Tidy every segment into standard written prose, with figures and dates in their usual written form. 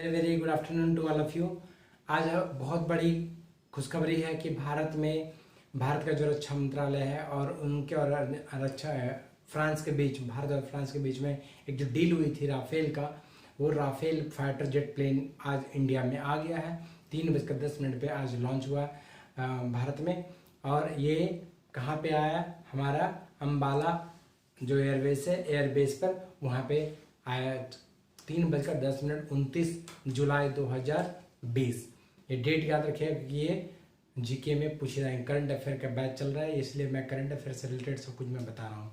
Very very good afternoon to all of you. आज बहुत बड़ी खुशखबरी है कि भारत का जो रक्षा मंत्रालय है और उनके और रक्षा फ्रांस के बीच, भारत और फ्रांस के बीच में एक जो डील हुई थी राफेल का, वो राफेल फाइटर जेट प्लेन आज इंडिया में आ गया है। 3:10 पे आज लॉन्च हुआ भारत में। और ये कहाँ पे आया? हमारा अम्बाला जो एयरबेस है, एयरबेस पर वहाँ पे आया। 3:10 29 जुलाई 2020। ये डेट याद रखिएगा क्योंकि ये जीके में पूछे जाएंगे। करंट अफेयर का बैच चल रहा है, इसलिए मैं करंट अफेयर से रिलेटेड सब कुछ मैं बता रहा हूँ।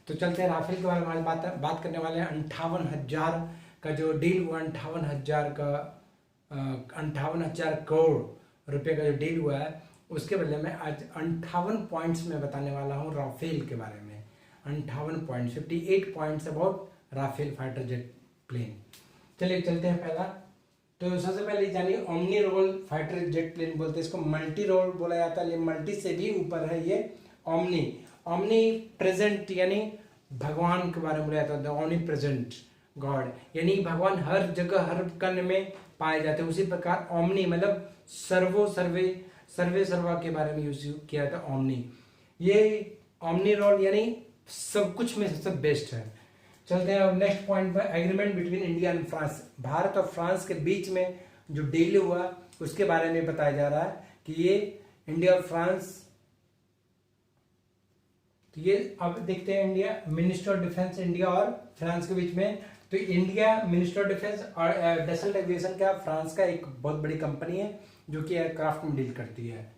तो चलते हैं राफेल के बारे में आज बात करने वाले हैं। 58,000 का जो डील हुआ, 58,000 करोड़ रुपए का जो डील हुआ है, उसके बदले में आज 58 पॉइंट्स में बताने वाला हूँ राफेल के बारे में। 58 points, 58 points about Rafale fighter jet plane. चलिए चलते हैं पहला। तो सबसे पहले जानिए, omni role fighter jet plane बोलते हैं इसको। मल्टी रोल बोला जाता है, मल्टी से भी ऊपर है ये। ओमनी प्रेजेंट यानी भगवान के बारे में बोला जाता है। ओमनी प्रेजेंट गॉड यानी भगवान हर जगह हर कण में पाए जाते हैं। उसी प्रकार ओमनी मतलब सर्वे सर्वा के बारे में यूज किया जाता है ओमनी। ये ओमनी रोल यानी सब कुछ में सबसे बेस्ट है। चलते हैं अब नेक्स्ट पॉइंट पर। Agreement between India and France, Bharat और फ्रांस के बीच में जो डील हुआ उसके बारे में बताया जा रहा है कि ये इंडिया और फ्रांस, तो ये अब देखते हैं India minister of defence India और फ्रांस के बीच में। तो इंडिया मिनिस्टर ऑफ डिफेंस और डसल्ट एविएशन का फ्रांस का एक बहुत बड़ी कंपनी है जो कि एयरक्राफ्ट में डील करती है।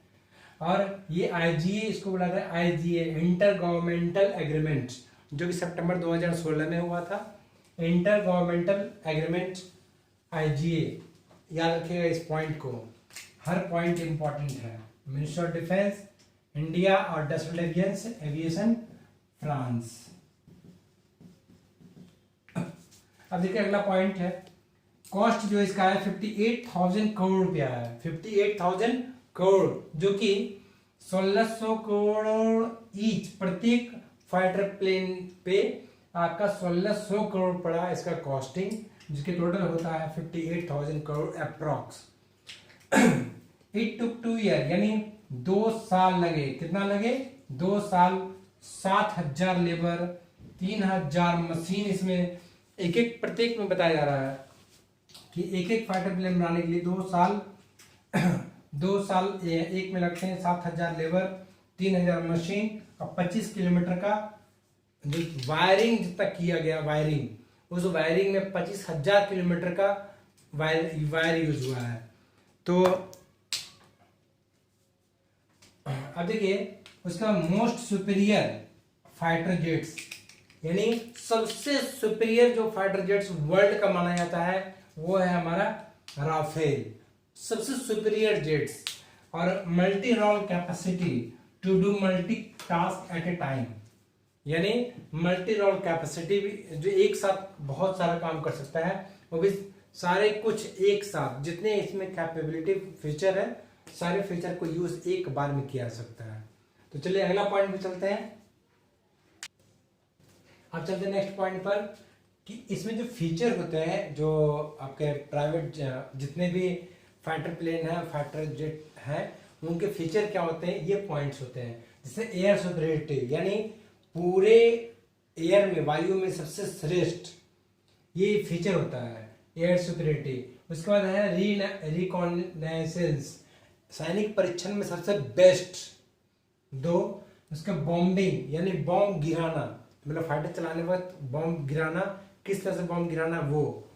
और ये आईजीए, इसको बोला जाता है आईजीए, इंटर गवर्नमेंटल एग्रीमेंट, जो कि सितंबर 2016 में हुआ था। इंटर गवर्नमेंटल एग्रीमेंट आईजीए, याद रखिएगा इस पॉइंट को, हर पॉइंट इंपॉर्टेंट है। मिनिस्टर ऑफ डिफेंस इंडिया और डसल्ट एविएशन फ्रांस। अब देखिए अगला पॉइंट है, कॉस्ट जो इसका है 58,000 करोड़ रुपया है। 58,000 करोड़, जो कि 1600 करोड़ ईच, प्रत्येक फाइटर प्लेन पे आपका 1600 करोड़ पड़ा इसका कॉस्टिंग, जिसके टोटल होता है 58,000 crore approx. It took 2 year यानी 2 साल लगे। कितना लगे? 2 साल, 7,000 लेबर, 3,000 मशीन। इसमें एक प्रत्येक में बताया जा रहा है कि एक फाइटर प्लेन बनाने के लिए 2 साल 2 साल एक में लगते हैं। 7,000 लेबर, 3,000 मशीन और 25 किलोमीटर का जो वायरिंग जितना किया गया, वायरिंग, उस वायरिंग में 25,000 किलोमीटर का वायर यूज हुआ है। तो अब देखिए उसका मोस्ट सुपीरियर फाइटर जेट्स, यानी सबसे सुपीरियर जो फाइटर जेट्स वर्ल्ड का माना जाता है वो है हमारा राफेल, सबसे सुपीरियर जेट्स। और multi role capacity to do multi task at a time, यानी मल्टी रोल कैपेसिटी भी, जो एक साथ बहुत सारा काम कर सकता है, वो भी सारे कुछ एक साथ, जितने इसमें कैपेबिलिटी फीचर है, सारे फीचर को यूज एक बार में किया जा सकता है। तो चलिए अगला पॉइंट पे चलते हैं। अब चलते हैं नेक्स्ट पॉइंट पर कि इसमें जो फीचर होते हैं, जो आपके प्राइवेट जितने भी फाइटर प्लेन है, फाइटर जेट है, उनके फीचर क्या होते हैं, ये पॉइंट्स होते हैं। जैसे एयर सुपीरियरिटी, यानी पूरे एयर में, वायु में सबसे श्रेष्ठ, ये फीचर होता है एयर सुपीरियरिटी। उसके बाद है रिकॉन्नाइसेंस, सैनिक परीक्षण में सबसे बेस्ट। 2, उसका बॉम्बिंग यानी बॉम्ब गिराना, मतलब फाइटर चलाने वक्त बॉम्ब गिराना, किस तरह से बॉम्ब गिराना वो।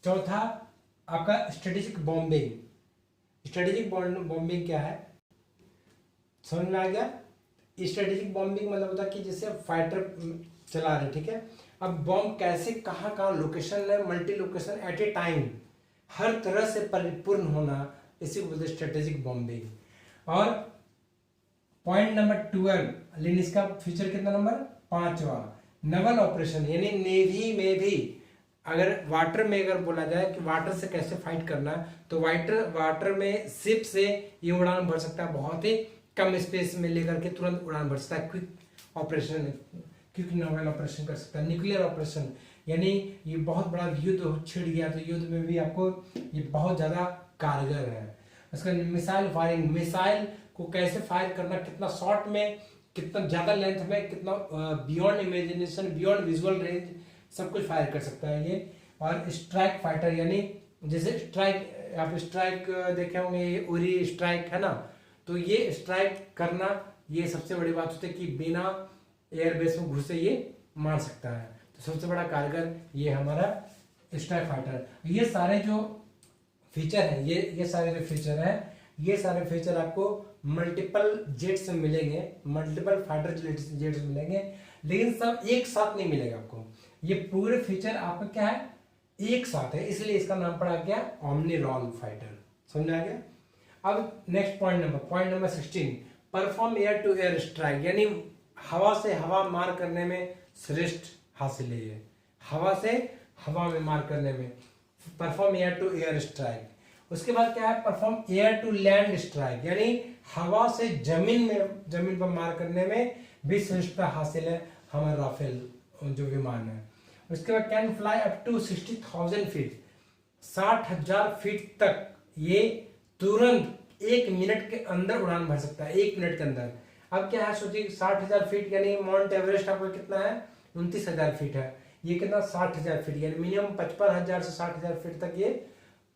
4था आपका स्ट्रेटेजिक बॉम्बिंग। स्ट्रेटेजिक बॉम्बिंग क्या है, समझ में आ गया? स्ट्रेटेजिक बॉम्बिंग मतलब होता है कि जैसे फाइटर चला रहे, ठीक है, अब बॉम्ब कैसे कहाँ कहाँ लोकेशन है, multi location at a time, हर तरह से परिपूर्ण होना, इसी को बोलते हैं स्ट्रेटेजिक बॉम्बिंग। और पॉइंट नंबर 12, लेकिन इसका फीचर कितना नंबर 5वां, नेवल ऑपरेशन, यानी नेवी में भी, अगर वाटर में अगर बोला जाए कि वाटर से कैसे फाइट करना, तो वाटर में शिप से ये उड़ान भर सकता है, बहुत ही कम स्पेस में लेकर के तुरंत उड़ान भर सकता है। Quick operation, quick naval operation कर सकता है। न्यूक्लियर ऑपरेशन, यानी ये बहुत बड़ा युद्ध छिड़ गया तो युद्ध में भी आपको ये बहुत ज्यादा कारगर है। उसका मिसाइल फायरिंग, मिसाइल को कैसे फायर करना, कितना शॉर्ट में, कितना ज्यादा लेंथ में, कितना beyond imagination, beyond visual range, सब कुछ फायर कर सकता है ये। और स्ट्राइक फाइटर, यानी जैसे स्ट्राइक, आप स्ट्राइक देखे होंगे, ये उरी स्ट्राइक है ना, तो ये स्ट्राइक करना, ये सबसे बड़ी बात होती है कि बिना एयरबेस में घुसे ये मार सकता है। तो सबसे बड़ा कारगर ये हमारा स्ट्राइक फाइटर। ये सारे जो फीचर है, ये सारे जो फीचर है, ये सारे फीचर आपको मल्टीपल जेट्स में मिलेंगे, मल्टीपल फाइटर जेट्स में मिलेंगे, लेकिन सब एक साथ नहीं मिलेगा आपको। ये पूरे फीचर आपका क्या है, एक साथ है, इसलिए इसका नाम पड़ा गया ओमनीरॉन फाइटर। समझ आ गया। अब next point number 16, perform air to air strike, यानी हवा से हवा मार करने में श्रेष्ठ हासिल है ये, हवा से हवा में मार करने में, perform air to air strike. उसके बाद क्या है, perform air to land strike, यानी हवा से जमीन पर मार करने में भी श्रेष्ठता हासिल है हमारा राफेल जो विमान है। उसके बाद can fly up to 60,000 feet, 60,000 feet तक ये तुरंत 1 मिनट के अंदर उड़ान भर सकता है, 1 मिनट के अंदर। अब क्या है, सोचिए 60,000 फीट, यानी माउंट एवरेस्ट आपको कितना है, 29,000 फीट है, ये कितना 60,000 फीट, यानी मिनिमम 55,000 से 60,000 फीट तक ये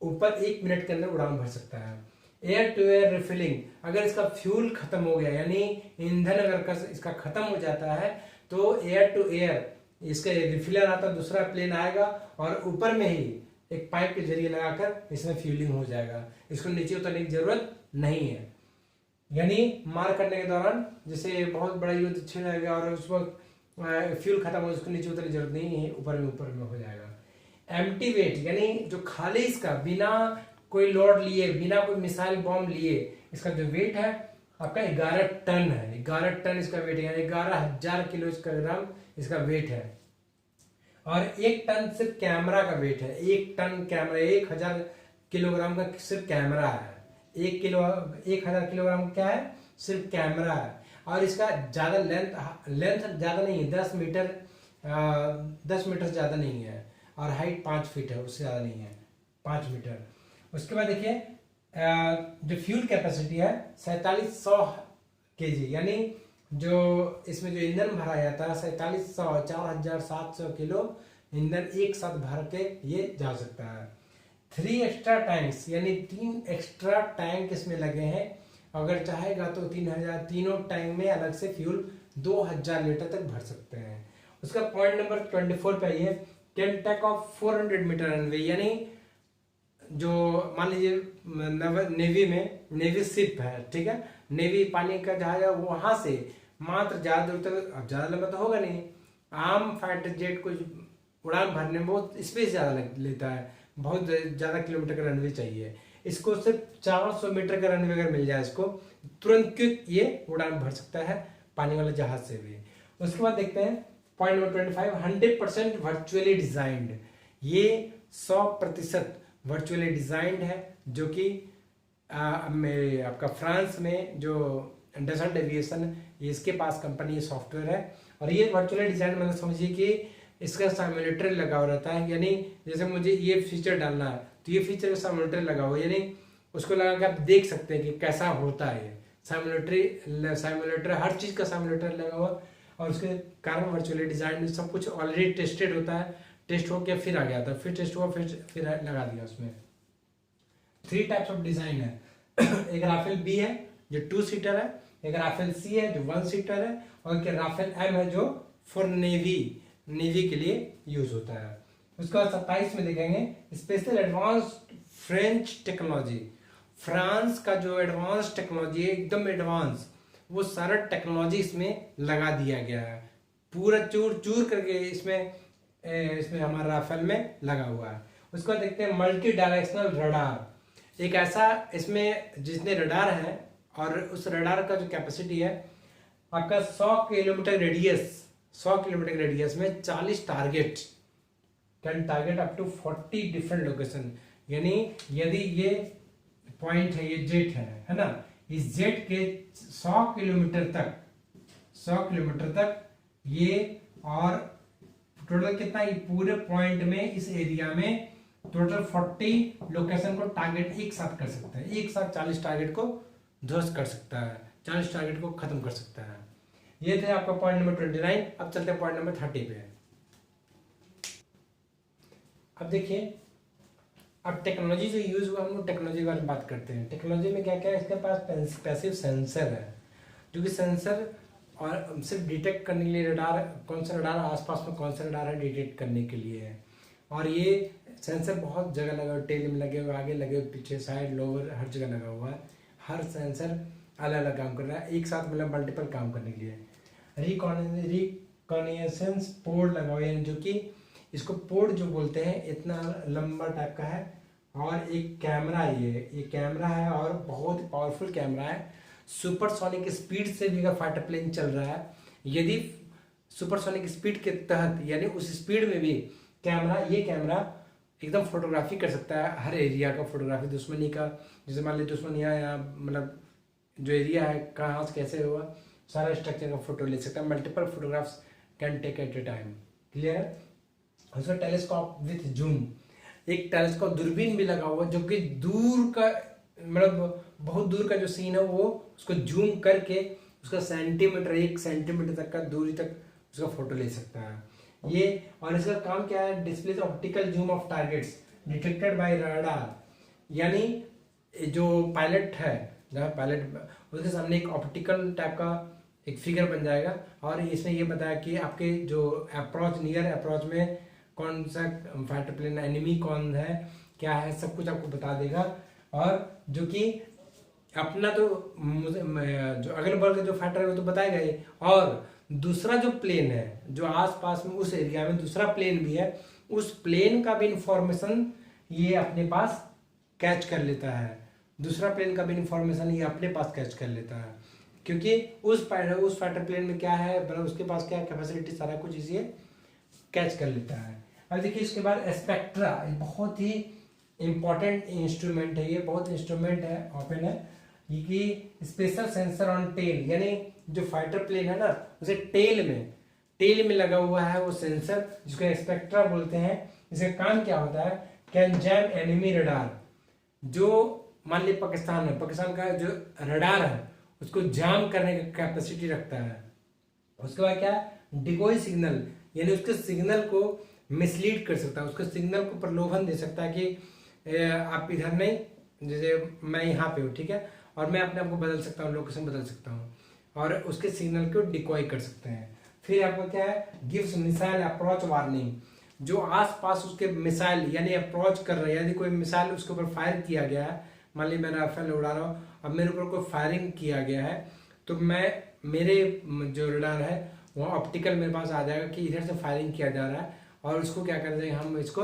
ऊपर 1 मिनट के अंदर उड़ान भर सकता है। एयर टू एयर रिफिलिंग, अगर इसका फ्यूल खत्म हो गया, यानी ईंधन अगर इसका खत्म हो जाता है, तो एयर टू एयर इसका रिफिलर आता, दूसरा प्लेन आएगा और ऊपर में ही एक पाइप के जरिए लगाकर इसमें फ्यूलिंग हो जाएगा, इसको नीचे उतरने की जरूरत नहीं है। यानी मार करने के दौरान जैसे बहुत बड़ा युद्ध छिड़ेगा और उस वक्त फ्यूल खत्म हो, उसको नीचे उतरने की जरूरत नहीं है, ऊपर में हो जाएगा। एम्प्टी वेट, यानी जो खाली इसका बिना कोई लोड लिए, बिना कोई मिसाइल बॉम्ब लिए, इसका जो वेट है आपका 11 टन है, 11 टन इसका वेट है, यानी 11,000 किलोग्राम इसका वेट है। और 1 टन सिर्फ कैमरा का वेट है, 1 टन कैमरा, 1,000 किलोग्राम का सिर्फ कैमरा है, 1,000 किलोग्राम क्या है, सिर्फ कैमरा है। और इसका ज्यादा लेंथ ज्यादा नहीं है, 10 मीटर ज्यादा नहीं है, और हाइट 5 फीट है, उससे ज्यादा नहीं है, 5 मीटर। उसके बाद देखिए जो फ्यूल कैपेसिटी है 4700 केजी, यानी जो इसमें जो ईंधन भरा जाता है 4700, 4,700 किलो ईंधन एक साथ भर के ये जा सकता है। 3 एक्स्ट्रा टैंक्स, यानी 3 एक्स्ट्रा टैंक इसमें लगे हैं, अगर चाहेगा तो 3,000, तीनों टैंक में अलग से फ्यूल 2,000 लीटर तक भर सकते हैं। उसका पॉइंट नंबर 24 पे आइए, can take off 400 metre runway, यानी जो मान लीजिए नेवी शिप है, ठीक है, नेवी पानी का जहाज है, वहां से मात्र ज्यादा दूर तक, अब ज्यादा लंबा तो होगा नहीं, आम फाइटर जेट को उड़ान भरने में बहुत स्पेस ज्यादा लेता है, बहुत ज्यादा किलोमीटर का रनवे चाहिए, इसको सिर्फ 400 मीटर का रनवे अगर मिल जाए इसको, तुरंत क्विक ये उड़ान भर सकता है पानी वाले जहाज से भी। उसके बाद देखते हैं पॉइंट नंबर 25, 100% वर्चुअली डिजाइंड, ये 100% वर्चुअली डिजाइंड है, जो कि आपका फ्रांस में जो डसल्ट एविएशन, इसके पास कंपनी ये सॉफ्टवेयर है। और ये वर्चुअली डिजाइन मतलब समझिए कि इसका सिमुलेटर लगा हुआ रहता है, यानी जैसे मुझे ये फीचर डालना है तो ये फीचर का सिमुलेटर लगा हुआ है, यानी उसको लगा के आप देख सकते हैं कि कैसा होता है। सिमुलेटर हर चीज का सिमुलेटर लगा हुआ, और उसके कारण वर्चुअली डिजाइन सब कुछ ऑलरेडी टेस्टेड होता है, टेस्ट होकर फिर आ गया था, फिर टेस्ट हुआ, फिर लगा दिया उसमें। 3 टाइप्स ऑफ डिजाइन है, एक राफेल बी है जो 2 सीटर है, एक राफेल सी है जो 1 सीटर है, और एक राफेल एम है जो फॉर नेवी के लिए यूज होता है। उसके बाद 27 में देखेंगे special advanced French technology, France का जो एडवांस टेक्नोलॉजी है, एकदम एडवांस, वो सारा टेक्नोलॉजी इसमें लगा दिया गया है, पूरा चूर चूर करके इसमें हमारा राफेल में लगा हुआ है। उसको देखते हैं मल्टी डायरेक्शनल रडार, एक ऐसा इसमें जितने रडार है, और उस रडार का जो कैपेसिटी है आपका 100 किलोमीटर रेडियस में 40 target, can target up to 40 different location, यानी यदि ये पॉइंट है, ये जेट है ना, इस जेट के 100 किलोमीटर तक ये, और टोटल कितना, ये पूरे पॉइंट में इस एरिया में टोटल 40 लोकेशन को टारगेट एक साथ कर सकता है, एक साथ 40 टारगेट को ध्वस्त कर सकता है, 40 टारगेट को खत्म कर सकता है। ये थे आपका पॉइंट नंबर 29। अब चलते हैं पॉइंट नंबर 30 पे। अब देखिए, अब टेक्नोलॉजी जो यूज हुआ, हम लोग टेक्नोलॉजी के बारे में बात करते हैं। टेक्नोलॉजी में क्या क्या है, इसके पास पैसिव सेंसर है, जो कि सेंसर और सिर्फ डिटेक्ट करने के लिए रडार, कौन सा रडार आसपास में कौन सा रडार है डिटेक्ट करने के लिए है। और ये सेंसर बहुत जगह लगा हुआ, टेल में लगे हुए, आगे लगे हुए, पीछे साइड लोअर हर जगह लगा हुआ है। हर सेंसर अलग अलग काम कर रहा है, एक साथ मतलब मल्टीपल काम करने के लिए। रिकॉग्निसेंस पोर्ट लगा हुआ है, जो कि इसको पोर्ट जो बोलते हैं, इतना लंबा टाइप का है। और एक कैमरा, ये कैमरा है और बहुत पावरफुल कैमरा है। सुपरसोनिक स्पीड से भी अगर फाइटर प्लेन चल रहा है, यदि सुपरसोनिक स्पीड के तहत यानी उस स्पीड में भी ये कैमरा एकदम फोटोग्राफी कर सकता है, हर एरिया का फोटोग्राफी, दुश्मनी का। जैसे मान लीजिए दुश्मन यहाँ मतलब जो एरिया है कहाँ से कैसे हुआ, सारा स्ट्रक्चर का फोटो ले सकता है। Multiple photographs can take at a time. Clear है। उसका टेलीस्कोप विथ जूम, एक टेलीस्कोप दूरबीन भी लगा हुआ, जो कि दूर का मतलब बहुत दूर का जो सीन है वो उसको जूम करके उसका सेंटीमीटर, 1 सेंटीमीटर तक का दूरी तक उसका फोटो ले सकता है ये। और इसका काम क्या है, display optical zoom of targets detected by radar. यानी जो पायलट है, जहाँ पायलट, उसके सामने एक ऑप्टिकल टाइप का एक फिगर बन जाएगा और इसमें ये बताया कि आपके जो अप्रोच, नियर अप्रोच में कौन सा फाइटर प्लेन, एनिमी कौन है, क्या है, सब कुछ आपको बता देगा। और जो कि अपना तो जो अगल बगल का जो फाइटर है वो तो बताएगा ही, और दूसरा जो प्लेन है जो आसपास में उस एरिया में दूसरा प्लेन भी है, उस प्लेन का भी इंफॉर्मेशन ये अपने पास कैच कर लेता है। दूसरा प्लेन का भी इंफॉर्मेशन ये अपने पास कैच कर लेता है, क्योंकि उस फाइटर प्लेन में क्या है, मतलब उसके पास क्या कैपेसिटी, सारा कुछ इसे कैच कर लेता है। अब देखिए इसके बाद स्पेक्ट्रा, बहुत ही इंपॉर्टेंट इंस्ट्रूमेंट है, ये बहुत इंस्ट्रूमेंट है, ओपन है ये कि स्पेशल सेंसर ऑन टेल, यानी जो फाइटर प्लेन है ना उसे टेल में लगा हुआ है वो सेंसर, जिसको स्पेक्ट्रा बोलते हैं। इसका काम क्या होता है, कैन जैम एनिमी रडार। जो मान ली पाकिस्तान का जो रडार है उसको जाम करने की कैपेसिटी रखता है। उसके बाद क्या, डिकोय सिग्नल, यानी उसके सिग्नल को मिसलीड कर सकता है, उसके सिग्नल को प्रलोभन दे सकता है कि आप इधर नहीं, जैसे मैं यहाँ पे हूँ, ठीक है, और मैं अपने आप को बदल सकता हूँ, लोकेशन बदल सकता हूँ, और उसके सिग्नल को डिकॉय कर सकते हैं। फिर आपको क्या है, गिव्स मिसाइल अप्रोच वार्निंग, जो आसपास उसके मिसाइल यानी अप्रोच कर रहे हैं, यदि कोई मिसाइल उसके ऊपर फायर किया गया है, मान ली मैं राफेल उड़ा रहा हूँ, अब मेरे ऊपर कोई फायरिंग किया गया है, तो मेरे जो रडार है वो ऑप्टिकल मेरे पास आ जाएगा कि इधर से फायरिंग किया जा रहा है, और उसको क्या कर देंगे, हम इसको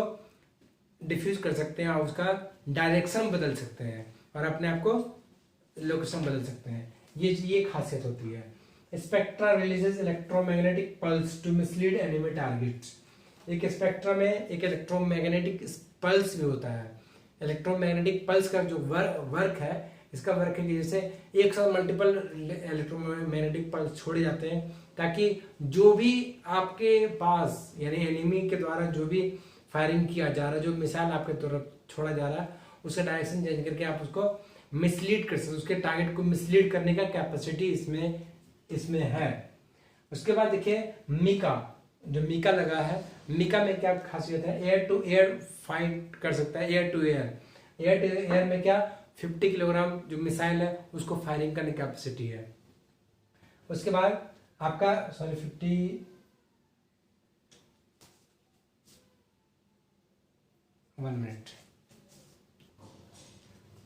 डिफ्यूज कर सकते हैं और उसका डायरेक्शन बदल सकते हैं और अपने आप को लोकेशन बदल सकते हैं। ये खासियत होती है। Spectra releases electromagnetic pulse to mislead enemy targets. एक स्पेक्ट्रा में एक इलेक्ट्रोमैग्नेटिक पल्स भी होता है। इलेक्ट्रोमैग्नेटिक पल्स का जो वर्क है, इसका वर्क है कि जैसे एक साथ मल्टीपल इलेक्ट्रोमैग्नेटिक पल्स छोड़े जाते हैं, ताकि जो भी आपके पास यानी एनिमी के द्वारा जो भी फायरिंग किया जा रहा है, जो मिसाइल आपके तरफ छोड़ा जा रहा है, उसका डायरेक्शन चेंज करके आप उसको मिसलीड कर सकते, उसके टारगेट को मिसलीड करने का कैपेसिटी इसमें है। उसके बाद देखिए मीका लगा है, मीका में क्या खासियत है, एयर टू एयर फाइट कर सकता है। एयर टू एयर में क्या 50 किलोग्राम जो मिसाइल है उसको फायरिंग करने की कैपेसिटी है। उसके बाद आपका 1 मिनट,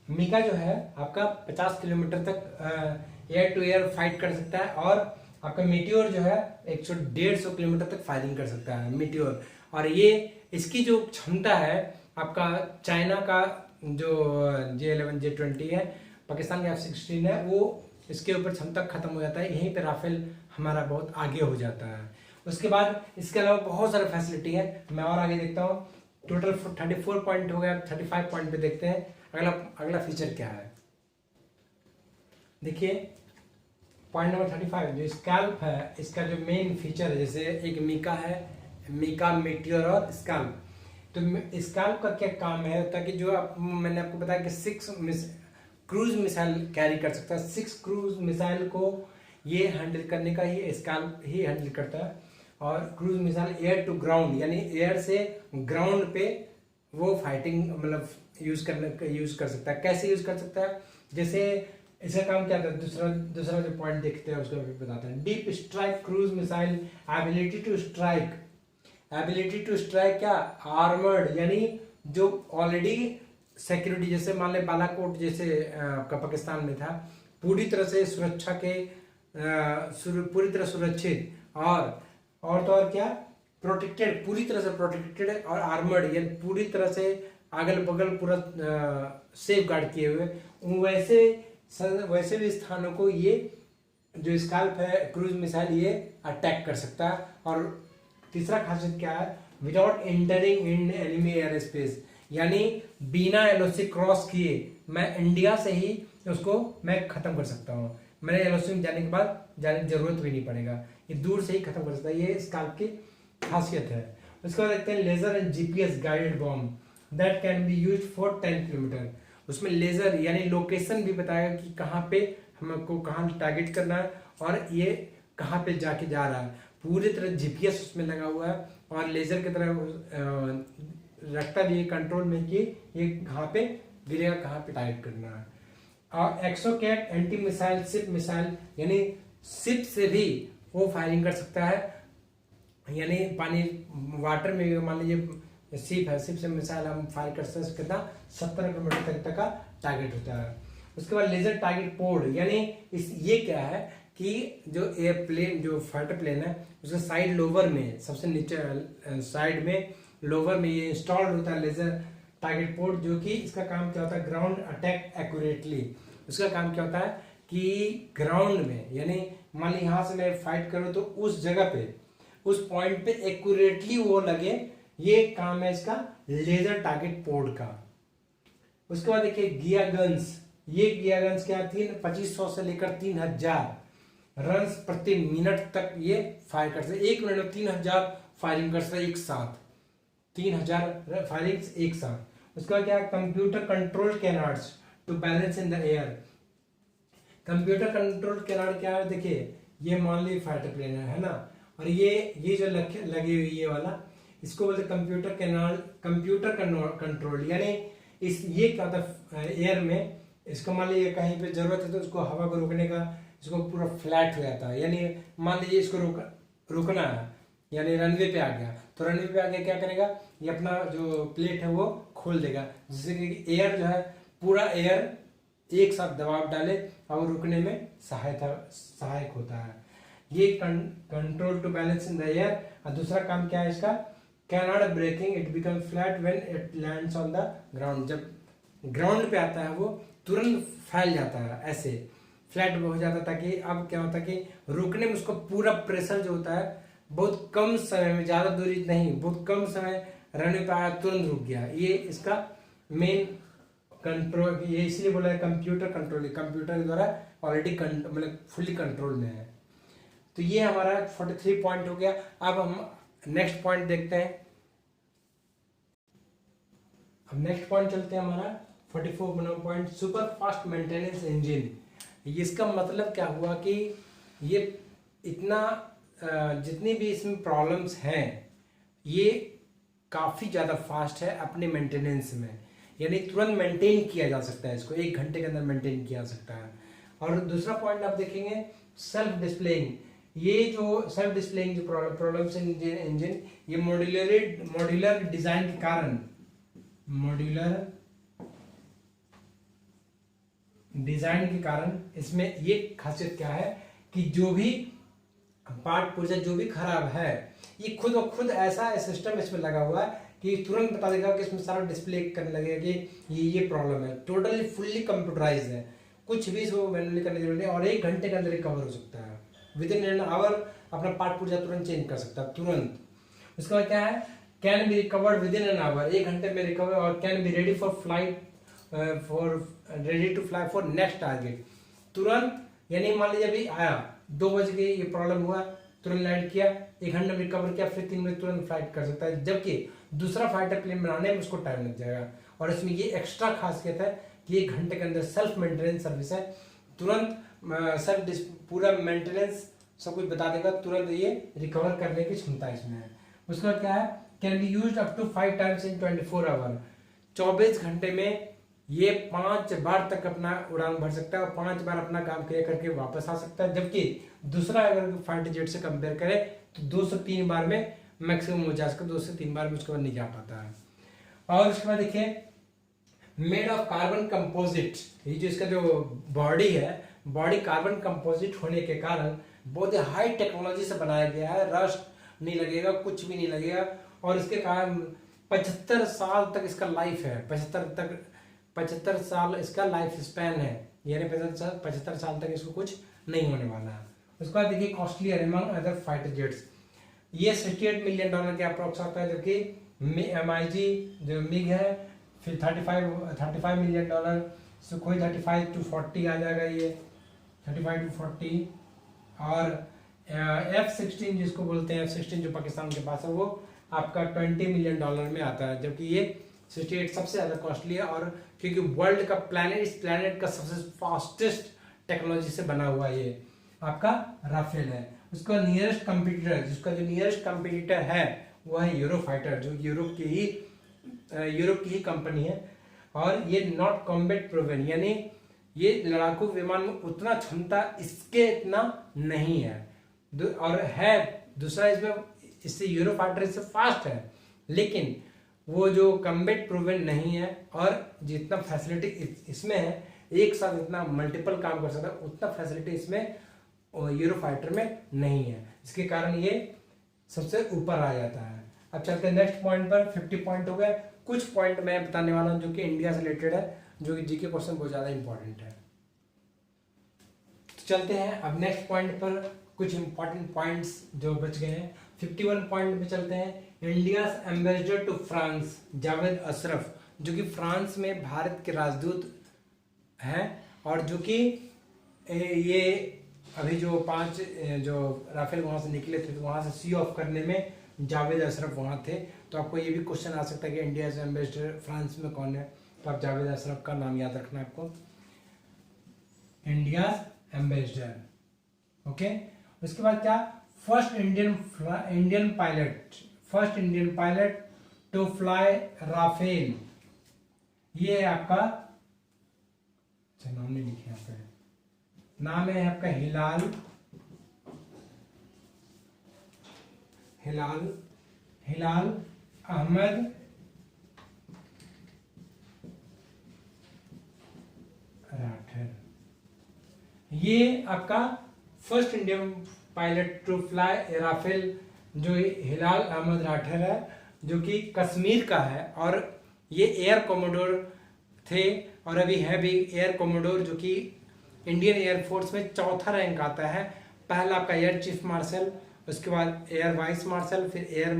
मीका जो है आपका 50 किलोमीटर तक एयर टू एयर फाइट कर सकता है, और आपका मीटियोर जो है 150 किलोमीटर तक फायरिंग कर सकता है मीटियोर। और ये इसकी जो क्षमता है, आपका चाइना का जो J-11 J-20 है, पाकिस्तान का F-16 है, वो इसके ऊपर क्षमता खत्म हो जाता है, यहीं पे राफेल हमारा बहुत आगे हो जाता है। उसके बाद इसके अलावा बहुत सारे फैसिलिटी है, मैं और आगे देखता हूँ। टोटल 34 पॉइंट हो गया, 35 पॉइंट पे देखते हैं अगला फीचर क्या है। देखिए पॉइंट नंबर 35 जो स्कैल्प है, इसका जो मेन फीचर है, जैसे एक मीका है, मीका, मेटियोर और स्काल्प। तो स्काल्प का क्या काम है, ताकि जो मैंने आपको बताया कि 6 क्रूज मिसाइल कैरी कर सकता है। 6 क्रूज मिसाइल को ये हैंडल करने का ही स्काल्प ही हैंडल करता है। और cruise missile air to ground, यानी एयर से ग्राउंड पे वो फाइटिंग मतलब यूज कर सकता है। कैसे यूज कर सकता है, जैसे इसका काम क्या था, दूसरा जो पॉइंट देखते हैं उसको भी बताते हैं। Deep strike cruise missile ability to strike. Ability to strike क्या, आर्मर्ड, यानी जो ऑलरेडी सिक्योरिटी, जैसे मान ले बालाकोट जैसे आपका पाकिस्तान में था, पूरी तरह से सुरक्षा के पूरी तरह सुरक्षित और तो और क्या, प्रोटेक्टेड, पूरी तरह से प्रोटेक्टेड और आर्मर्ड, यानी पूरी तरह से अगल बगल पूरा सेफ गार्ड किए हुए, वैसे भी स्थानों को ये जो स्काल्प है क्रूज मिसाइल ये अटैक कर सकता है। और तीसरा खासियत क्या है, without entering in enemy air space, यानी बिना एलओसी क्रॉस किए मैं इंडिया से ही उसको मैं खत्म कर सकता हूँ। मैंने एलओसी में जाने के बाद जाने की जरूरत भी नहीं पड़ेगा, ये दूर से ही खत्म कर सकता है। ये स्काल्प की खासियत है। उसके बाद देखते हैं laser and GPS guided bomb that can be used for 10 kilometre. उसमें लेजर यानी लोकेशन भी बताएगा कि कहाँ पे हमको कहाँ टारगेट करना है और ये कहाँ पे जाके जा रहा है। पूरी तरह जीपीएस उसमें लगा हुआ है और लेजर की तरह रखता भी है कंट्रोल में कि ये कहाँ पे गिरेगा, कहाँ पे टारगेट करना है। और एक्सोकैट एंटी मिसाइल शिप मिसाइल, यानी शिप से भी वो फायरिंग कर सकता है, यानी पानी वाटर में मान लीजिए शिप है, शिप से मिसाइल हम फायर कर सकते हैं। कितना 70 किलोमीटर तक का टारगेट होता है। उसके बाद लेजर टारगेट पोर्ट, यानी ये क्या है कि जो एयरप्लेन जो फाइटर प्लेन है उसके साइड लोवर में, सबसे नीचे साइड में लोवर में ये इंस्टॉल्ड होता है लेजर टारगेट पोर्ट, जो कि इसका काम क्या होता है, ग्राउंड अटैक एक्यूरेटली। उसका काम क्या होता है कि ग्राउंड में, यानी मान ली यहाँ से मैं फाइट करूँ तो उस जगह पे, उस पॉइंट पे एक्यूरेटली वो लगे, ये काम है इसका लेजर टारगेट पोर्ट का। उसके बाद देखिए गिया गन्स, ये गिया गन्स क्या थी, 2500 से लेकर 3000 रन प्रति मिनट तक ये फायर कर सकते, 1 मिनट में 3000 फायरिंग कर सकते एक साथ, 3000 फायरिंग एक साथ। उसके बाद क्या, computer control canards to balance in the air. Computer control canard क्या है, देखिए ये मान ली फाइटर प्लेन है ना, और ये जो लगी हुई ये वाला, इसको बोलते कंप्यूटर कंट्रोल, यानी इस ये क्या होता है एयर में, इसको मान लीजिए कहीं पे जरूरत है तो उसको हवा को रोकने का, इसको पूरा फ्लैट हो जाता है। यानी मान लीजिए इसको रुकना है, यानी रनवे पे आ गया, तो रनवे पे आके क्या करेगा, ये अपना जो प्लेट है वो खोल देगा, जिससे कि एयर जो है पूरा एयर एक साथ दबाव डाले और रुकने में सहायक होता है। ये control to balance in the air. और दूसरा काम क्या है इसका, cannot braking, it become flat when it lands on the ground. जब ग्राउंड पे आता है वो तुरंत फैल जाता है, ऐसे फ्लैट हो जाता है, ताकि अब क्या होता है कि रुकने में उसको पूरा प्रेशर जो होता है बहुत कम समय में, ज्यादा दूरी नहीं, बहुत कम समय रहने पे आया, तुरंत रुक गया। ये इसका मेन कंट्रोल, ये इसलिए बोला है कंप्यूटर कंट्रोल, कंप्यूटर के द्वारा ऑलरेडी मतलब फुल्ली कंट्रोल में है। तो ये हमारा 43 पॉइंट हो गया। अब हम नेक्स्ट पॉइंट देखते हैं। अब नेक्स्ट पॉइंट चलते हैं हमारा 44 point, super fast maintenance engine. इसका मतलब क्या हुआ कि ये इतना जितनी भी इसमें प्रॉब्लम्स हैं ये काफ़ी ज़्यादा फास्ट है अपने मेंटेनेंस में, यानी तुरंत मेंटेन किया जा सकता है, इसको 1 घंटे के अंदर मेंटेन किया जा सकता है। और दूसरा पॉइंट आप देखेंगे सेल्फ डिस्प्लेइंग। ये जो सेल्फ डिस्प्लेइंग जो प्रॉब्लम्स इंजन, ये मॉड्यूलर डिजाइन के कारण, मॉड्यूलर डिजाइन के कारण इसमें ये खासियत क्या है कि जो भी पार्ट पुर्जा जो भी खराब है, ये खुद ब खुद ऐसा सिस्टम इसमें लगा हुआ है कि तुरंत बता देगा कि इसमें सारा डिस्प्ले करने लगेगा कि ये प्रॉब्लम है। टोटली फुल्ली कंप्यूटराइज है, कुछ भी इसको मैनुअली करने की जरूरत नहीं, और 1 घंटे के अंदर रिकवर हो सकता है। विद इन एन आवर अपना पार्ट पुर्जा तुरंत चेंज कर सकता है, तुरंत। उसके बाद क्या है, can be recovered with in an hour, 1 घंटे में रिकवर, और can be ready for flight ready to fly for next target. तुरंत, यानी मान लीजिए अभी आया 2 बज गए, ये प्रॉब्लम हुआ, तुरंत लैंड किया, 1 घंटे में रिकवर किया, फिर 3 मिनट तुरंत फ्लाइट कर सकता है, जबकि दूसरा फाइटर प्लेन बनाने में उसको टाइम लग जाएगा। और इसमें ये एक्स्ट्रा खासियत है कि 1 घंटे के अंदर सेल्फ मेंटेनेंस सर्विस है, तुरंत पूरा मेंटेनेंस सब कुछ बता देगा, तुरंत ये रिकवर करने की क्षमता इसमें है। उसके बाद क्या है, can be used up to 5 times in 24 hour. 24 घंटे में ये 5 बार तक अपना उड़ान भर सकता है और 5 बार अपना काम क्लियर करके वापस आ सकता है, जबकि दूसरा अगर फाइटर जेट से कंपेयर करें तो 2 से 3 बार में मैक्सिमम हो जा सकता है, 2 से 3 बार में उसके बाद नहीं जा पाता है। और उसके बाद देखिए मेड ऑफ कार्बन कंपोजिट, ये जो इसका जो बॉडी है, बॉडी कार्बन कंपोजिट होने के कारण बहुत ही हाई टेक्नोलॉजी से बनाया गया है, रस्ट नहीं लगेगा, कुछ भी नहीं लगेगा, और इसके कारण 75 साल तक इसका लाइफ है, 75 साल इसका लाइफ स्पैन है, यानी 75 साल तक इसको कुछ नहीं होने वाला है। उसके बाद देखिए costly among other fighter jets, ये $68 मिलियन के अप्रोक्स आता है, जबकि MiG जो मिग है फिर 35 मिलियन डॉलर, सुखोई 35 to 40 आ जाएगा, ये 35 to 40, और F-16 जिसको बोलते हैं F-16 जो पाकिस्तान के पास है वो आपका $20 मिलियन में आता है, जबकि ये 68 सबसे ज्यादा कॉस्टली है, और क्योंकि वर्ल्ड का प्लैनेट, इस प्लैनेट का सबसे फास्टेस्ट टेक्नोलॉजी से बना हुआ ये आपका राफेल है। उसका नियरेस्ट कंपटीटर, जिसका जो नियरेस्ट कंपटीटर है वो है यूरोफाइटर, जो यूरोप की ही कंपनी है, और ये नॉट कॉम्बैट प्रूवन, यानी ये लड़ाकू विमान में उतना क्षमता इसके इतना नहीं है, और है दूसरा इसमें, इससे यूरोफाइटर इससे फास्ट है, लेकिन वो जो कॉम्बैट प्रूवन नहीं है, और जितना फैसिलिटी इसमें है, एक साथ इतना मल्टीपल काम कर सकता है, उतना फैसिलिटी इसमें यूरोफाइटर में नहीं है, इसके कारण ये सबसे ऊपर आ जाता है। अब चलते हैं नेक्स्ट पॉइंट पर। 50 पॉइंट हो गए, कुछ पॉइंट मैं बताने वाला हूं जो कि इंडिया से रिलेटेड है, जो कि जीके क्वेश्चन बहुत ज्यादा इंपॉर्टेंट है। तो चलते हैं अब नेक्स्ट पॉइंट पर, कुछ इंपॉर्टेंट पॉइंट्स जो बच गए हैं। 51 पॉइंट पे चलते हैं। India ambassador to France Javed Ashraf, जो कि फ्रांस में भारत के राजदूत हैं, और जो कि ये अभी जो 5 जो राफेल वहां से निकले थे, तो वहां से सी ऑफ करने में जावेद अशरफ वहां थे। तो आपको ये भी क्वेश्चन आ सकता है कि इंडिया से एम्बेसडर फ्रांस में कौन है, तो आप जावेद अशरफ का नाम याद रखना है आपको, इंडिया एम्बेसडर। ओके, उसके बाद क्या, first Indian pilot to fly Rafale, ये आपका, अच्छा नाम नहीं लिखे यहाँ पे, नाम है आपका हिलाल अहमद राठर। ये आपका first Indian pilot to fly Rafale जो हिलाल अहमद राठर है, जो कि कश्मीर का है, और ये एयर कोमोडोर थे, और अभी है भी एयर कोमोडोर, जो कि इंडियन एयरफोर्स में 4था रैंक आता है। पहला आपका एयर चीफ मार्शल, उसके बाद एयर वाइस मार्शल, फिर air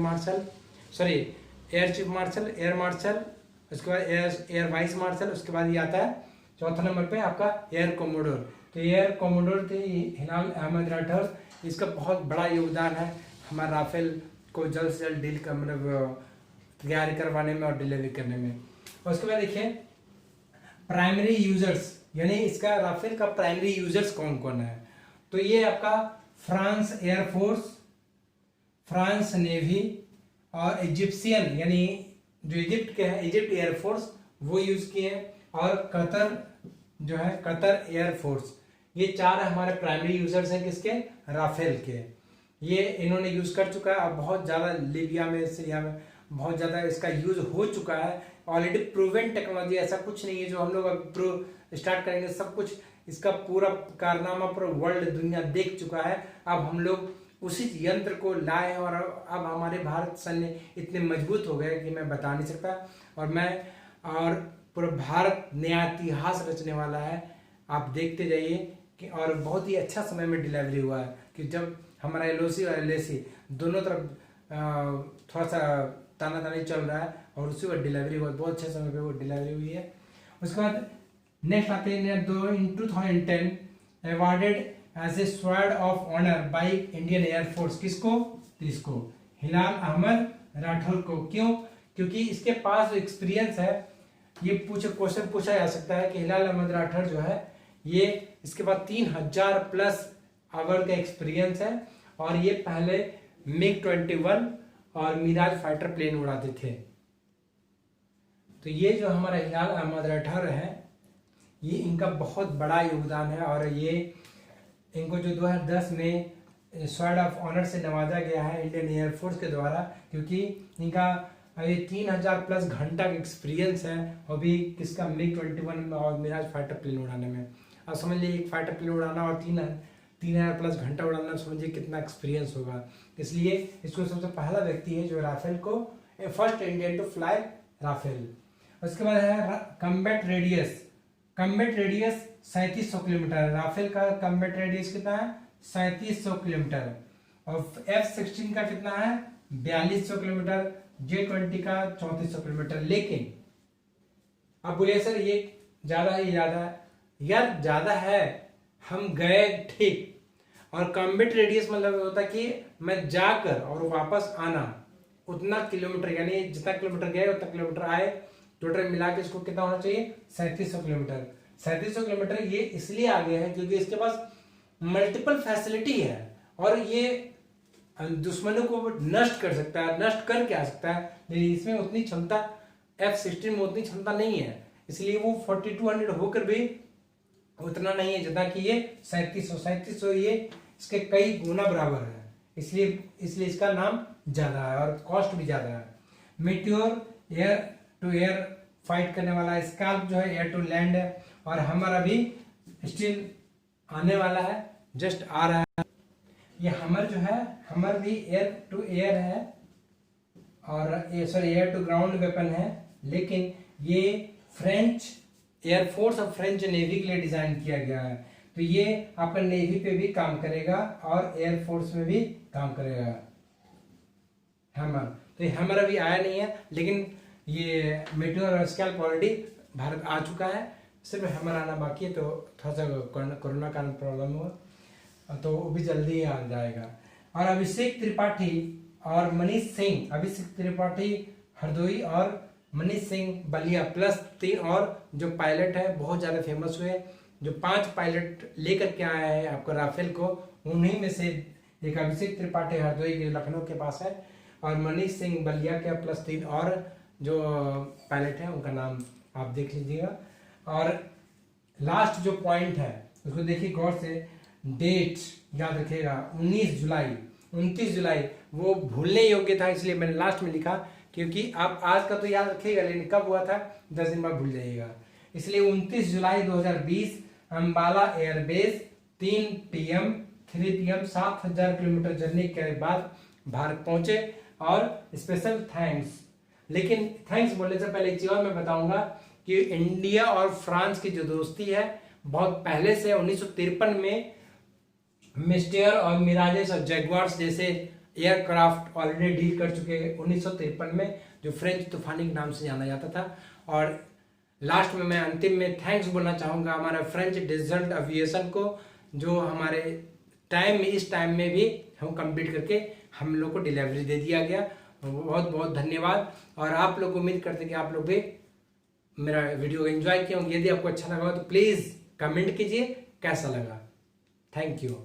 chief marshal, air marshal, उसके बाद एयर वाइस मार्शल, उसके बाद ये आता है 4th नंबर पे आपका एयर कोमोडोर। तो एयर कोमोडोर थे हिलाल अहमद राठौर, इसका बहुत बड़ा योगदान है हमारे राफेल को जल्द से जल्द डील का मतलब तैयारी करवाने में और डिलीवरी करने में। और उसके बाद देखिए प्राइमरी यूजर्स, यानी इसका राफेल का प्राइमरी यूजर्स कौन कौन है, तो ये आपका फ्रांस एयरफोर्स, फ्रांस नेवी, और इजिप्शियन यानी जो इजिप्ट के हैं इजिप्ट एयरफोर्स वो यूज किए हैं, और कतर जो है कतर एयरफोर्स, ये 4 हमारे प्राइमरी यूजर्स हैं किसके, राफेल के। ये इन्होंने यूज कर चुका है, और बहुत ज्यादा लीबिया में, सीरिया में बहुत ज्यादा इसका यूज हो चुका है, ऑलरेडी प्रूवन टेक्नोलॉजी, ऐसा कुछ नहीं है जो हम लोग अब स्टार्ट करेंगे, सब कुछ इसका पूरा कारनामा पूरा वर्ल्ड दुनिया देख चुका है। अब हम लोग उसी यंत्र को लाए, और अब हमारे भारत सैन्य इतने मजबूत हो गए कि मैं बता नहीं सकता, और पूरा भारत नया इतिहास रचने वाला है, आप देखते जाइए कि, और बहुत ही अच्छा समय में डिलीवरी हुआ है, कि जब हमारा LOC और LAC दोनों तरफ थोड़ा सा तानातानी चल रहा है, और उसी वक्त डिलीवरी हुआ, बहुत अच्छे समय पे वो डिलीवरी हुई है। उसके बाद नेक्स्ट आते हैं in 2010 awarded as a sword of honour by Indian air force, किसको, तो इसको हिलाल अहमद राठौर को। क्यों? क्योंकि इसके पास जो एक्सपीरियंस है, ये क्वेश्चन पूछा जा सकता है कि हिलाल अहमद राठौर जो है ये इसके बाद 3000 प्लस आवर का एक्सपीरियंस है और ये पहले मिग 21 और मिराज फाइटर प्लेन उड़ाते थे। तो ये जो हमारा हिलाल अहमद राठौर है, ये इनका बहुत बड़ा योगदान है और ये इनको जो 2010 में स्वॉर्ड ऑफ ऑनर से नवाजा गया है इंडियन एयरफोर्स के द्वारा, क्योंकि इनका ये 3000 प्लस घंटा का एक्सपीरियंस है और भी किसका मिग 21 और मिराज फाइटर प्लेन उड़ाने में। अब समझ लीजिए एक फाइटर प्लेन उड़ाना और 3000 प्लस घंटा उड़ाना, समझिए कितना एक्सपीरियंस होगा। इसलिए इसको सबसे पहला व्यक्ति है जो राफेल को first Indian to fly Rafale. उसके बाद है combat radius. Combat radius 3700 kilometre. Rafale का कम्बैट रेडियस कितना है? 3700 किलोमीटर। और F-16 का कितना है? 4200 किलोमीटर। J-20 का 3400 किलोमीटर। लेकिन अब बोलिए सर ये ज्यादा है, ये ज्यादा है। यार ज्यादा है, हम गए ठीक, और कम्बैट रेडियस मतलब होता है कि मैं जाकर और वापस आना उतना किलोमीटर, यानी जितना किलोमीटर गए उतना किलोमीटर आए, टोटल मिला के इसको कितना होना चाहिए? 3700 किलोमीटर। 3700 किलोमीटर ये इसलिए आगे है क्योंकि इसके पास मल्टीपल फैसिलिटी है और ये दुश्मनों को नष्ट कर सकता है, नष्ट करके आ सकता है। लेकिन इसमें उतनी क्षमता F-16 में उतनी क्षमता नहीं है, इसलिए वो 4200 होकर भी उतना नहीं है जितना कि ये 3700 ये इसके कई गुना बराबर है, इसलिए इसका नाम ज्यादा है और कॉस्ट भी ज्यादा है। Meteor air to air fight करने वाला, स्काल्प जो है एयर टू लैंड है, और हमर अभी स्टिल आने वाला है, जस्ट आ रहा है। ये हमर जो है, हमर भी एयर टू एयर है और एयर टू ग्राउंड वेपन है, लेकिन ये फ्रेंच एयरफोर्स और फ्रेंच नेवी के लिए डिजाइन किया गया है। तो ये आपका नेवी पे भी काम करेगा और एयरफोर्स में भी काम करेगा हैमर। तो ये हैमर अभी आया नहीं है, लेकिन ये मीटियोर और स्कैल्प ऑलरेडी भारत आ चुका है, सिर्फ हैमर आना बाकी है। तो थोड़ा सा कोरोना का प्रॉब्लम हुआ तो वो भी जल्दी ही आ जाएगा। और अभिषेक त्रिपाठी और मनीष सिंह, अभिषेक त्रिपाठी हरदोई और मनीष सिंह बलिया प्लस 3 और जो पायलट है बहुत ज्यादा फेमस हुए, जो 5 पायलट लेकर के आए हैं आपको राफेल को, उन्हीं में से एक अभिषेक त्रिपाठी हरदोई के लखनऊ के पास है और मनीष सिंह बलिया के प्लस 3 और जो पायलट है उनका नाम आप देख लीजिएगा। और लास्ट जो पॉइंट है उसको देखिए गौर से, डेट याद रखिएगा 29 जुलाई वो भूलने योग्य था, इसलिए मैंने लास्ट में लिखा, क्योंकि आप आज का तो याद रखिएगा लेकिन कब हुआ था 10 दिन बाद भूल जाइएगा। इसलिए 29 जुलाई 2020 Ambala airbase 3 PM 7000 kilometre journey के बाद भारत पहुंचे। और स्पेशल थैंक्स, लेकिन थैंक्स बोलने से पहले एक चीज और मैं बताऊंगा कि इंडिया और फ्रांस की जो दोस्ती है बहुत पहले से 1953 में मिस्टेयर और मिराजेस और जैगवार्स जैसे एयरक्राफ्ट ऑलरेडी डील कर चुके हैं 1953 में, जो फ्रेंच तूफानी के नाम से जाना जाता था। और लास्ट में मैं अंतिम में थैंक्स बोलना चाहूंगा हमारा फ्रेंच डेजर्ट एविएशन को, जो हमारे टाइम में इस टाइम में भी हम कंप्लीट करके हम लोग को डिलीवरी दे दिया गया। बहुत बहुत धन्यवाद। और आप लोग उम्मीद करते कि आप लोग भी मेरा वीडियो एंजॉय किए होंगे। यदि आपको अच्छा लगा हो तो प्लीज कमेंट कीजिए कैसा लगा। Thank you.